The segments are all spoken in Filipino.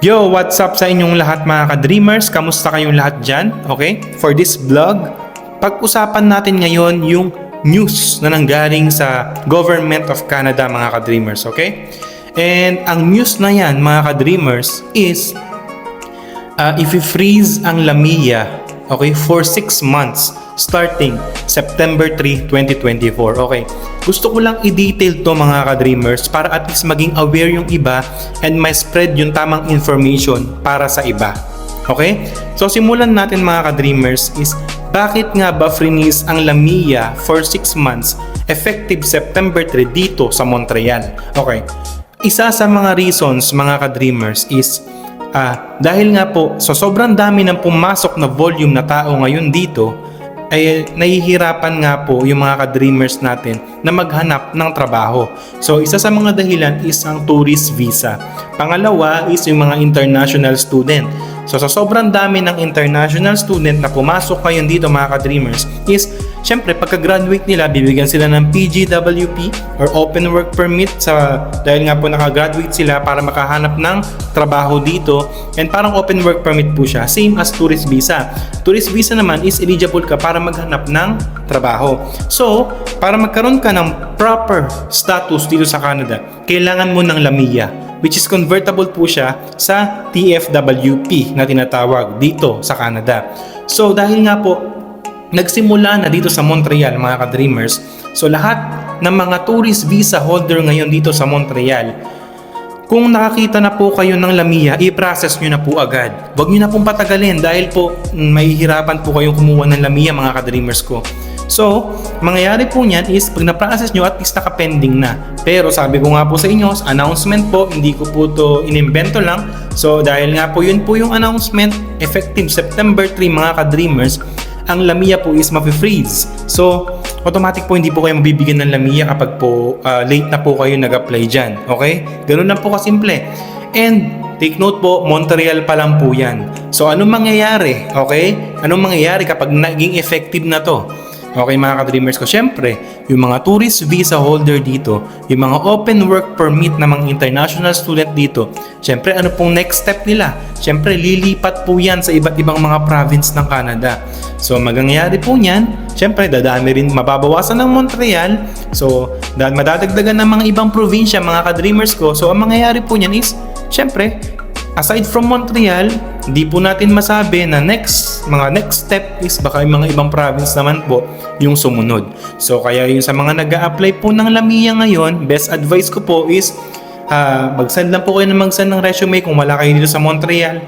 Yo, what's up sa inyong lahat mga ka-dreamers? Kamusta kayong lahat dyan? Okay? For this vlog, pag-usapan natin ngayon yung news na nanggaling sa Government of Canada mga ka-dreamers. Okay? And ang news na yan mga ka-dreamers is if-freeze ang Lamia, okay, for 6 months starting September 3, 2024. Okay. Gusto ko lang i-detail to mga ka-dreamers para at least maging aware yung iba and may spread yung tamang information para sa iba. Okay? So simulan natin mga ka-dreamers is bakit nga ba freeze ang Lamia for 6 months effective September 3 dito sa Montreal? Okay. Isa sa mga reasons mga ka-dreamers is dahil nga po so sobrang dami ng pumasok na volume na tao ngayon dito ay nahihirapan nga po yung mga ka-dreamers natin na maghanap ng trabaho. So isa sa mga dahilan is ang tourist visa. Pangalawa is yung mga international student. So sa sobrang dami ng international student na pumasok ngayon dito mga ka-dreamers is syempre pagka-graduate nila bibigyan sila ng PGWP or open work permit dahil nga po naka-graduate sila para makahanap ng trabaho dito, and parang open work permit po siya same as tourist visa. Tourist visa naman is eligible ka para maghanap ng trabaho. So para magkaroon ka ng proper status dito sa Canada, kailangan mo ng Lamia, which is convertible po siya sa TFWP na tinatawag dito sa Canada. So dahil nga po nagsimula na dito sa Montreal mga ka-dreamers, so lahat ng mga tourist visa holder ngayon dito sa Montreal, kung nakakita na po kayo ng Lamia, i-process nyo na po agad. Huwag nyo na pong patagalin dahil po mahihirapan po kayong kumuha ng Lamia mga ka-dreamers ko. So, mangyayari po niyan is pag na-process nyo at least naka-pending na. Pero sabi ko nga po sa inyo, announcement po, hindi ko po to inimbento lang. So, dahil nga po yun po yung announcement, effective September 3 mga ka-dreamers, ang Lamia po is mapi-freeze. So, automatic po hindi po kayo mabibigyan ng Lamia kapag po late na po kayo nag-apply dyan. Okay? Ganun lang po kasimple. And take note po, Montreal pa lang po yan. So, anong mangyayari? Okay? Anong mangyayari kapag naging effective na to? Okay mga ka-dreamers ko, syempre, yung mga tourist visa holder dito, yung mga open work permit na mga international student dito, syempre ano pong next step nila? Syempre lilipat po yan sa iba't ibang mga province ng Canada. So magangyayari po niyan, syempre dadami rin, mababawasan ng Montreal, so madadagdagan ng mga ibang probinsya mga ka-dreamers ko. So ang mangyayari po niyan is, syempre, aside from Montreal, hindi po natin masabi na next step is baka yung mga ibang province naman po yung sumunod. So kaya yung sa mga nag-a-apply po ng Lamia ngayon, best advice ko po is mag-send lang po kayo ng resume kung wala kayo dito sa Montreal.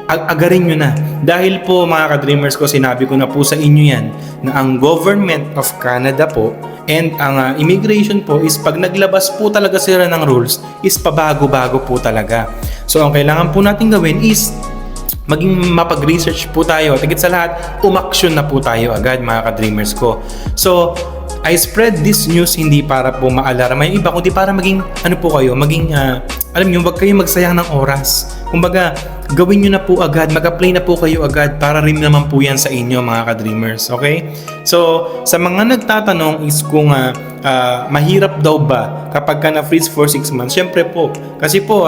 Agarin nyo na. Dahil po mga ka-dreamers ko, sinabi ko na po sa inyo yan na ang Government of Canada po and ang immigration po is pag naglabas po talaga sila ng rules is pabago-bago po talaga. So ang kailangan po natin gawin is maging mapag-research po tayo at higit sa lahat, umaksyon na po tayo agad mga ka-dreamers ko. So I spread this news hindi para po maalarma yung iba, kundi para maging alam nyo, wag kayo magsayang ng oras. Kumbaga, gawin nyo na po agad, mag-apply na po kayo agad para rin naman po yan sa inyo mga ka-dreamers, okay? So, sa mga nagtatanong is kung mahirap daw ba kapag ka na-freeze for 6 months? Syempre po, kasi po,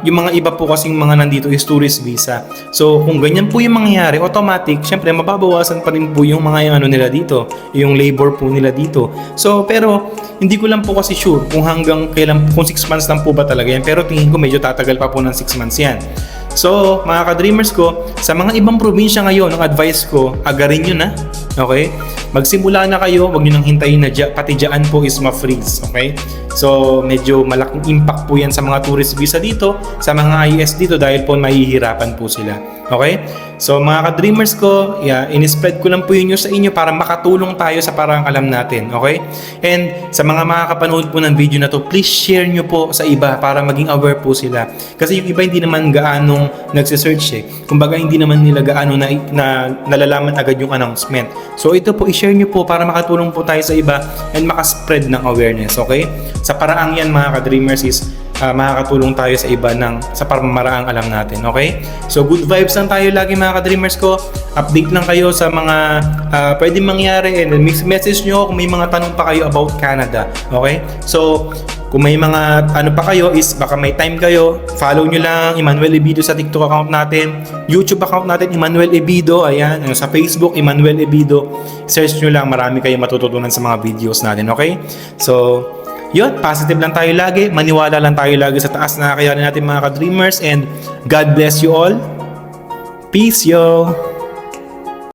yung mga iba po kasing mga nandito is tourist visa. So, kung ganyan po yung mangyayari, automatic, syempre, mababawasan pa rin po yung mga nila dito, yung labor po nila dito. So, pero, hindi ko lang po kasi sure kung hanggang kailan, kung 6 months lang po ba talaga yan. Pero tingin ko medyo tatagal pa po ng 6 months yan. So, mga ka-dreamers ko, sa mga ibang probinsya ngayon, ang advice ko, agarin nyo na. Okay? Magsimula na kayo, wag nyo nang hintayin na pati dyan po is ma-freeze. Okay? So, medyo malaking impact po yan sa mga tourist visa dito, sa mga IS dito dahil po mahihirapan po sila. Okay? So, mga ka-dreamers ko, in-spread ko lang po yun sa inyo para makatulong tayo sa parang alam natin. Okay? And sa mga makakapanood po ng video na to, please share nyo po sa iba para maging aware po sila. Kasi yung iba hindi naman gaanong nagsisearch Kumbaga hindi naman nila gaano na nalalaman agad yung announcement. So ito po, i-share nyo po para makatulong po tayo sa iba and makaspread ng awareness. Okay? Sa paraang yan mga ka-dreamers is makakatulong tayo sa iba sa pamamaraang alam natin, okay? So good vibes lang tayo lagi mga ka-dreamers ko. Update lang kayo sa mga pwedeng mangyari, and message nyo kung may mga tanong pa kayo about Canada, okay? So kung may mga ano pa kayo is baka may time kayo, follow nyo lang Emmanuel Ebido sa TikTok account natin, YouTube account natin Emmanuel Ebido, ayan, sa Facebook Emmanuel Ebido. Search nyo lang, marami kayong matututunan sa mga videos natin, okay? So yun, positive lang tayo lagi, maniwala lang tayo lagi sa taas na kakayanin natin mga ka-dreamers, and God bless you all. Peace yo!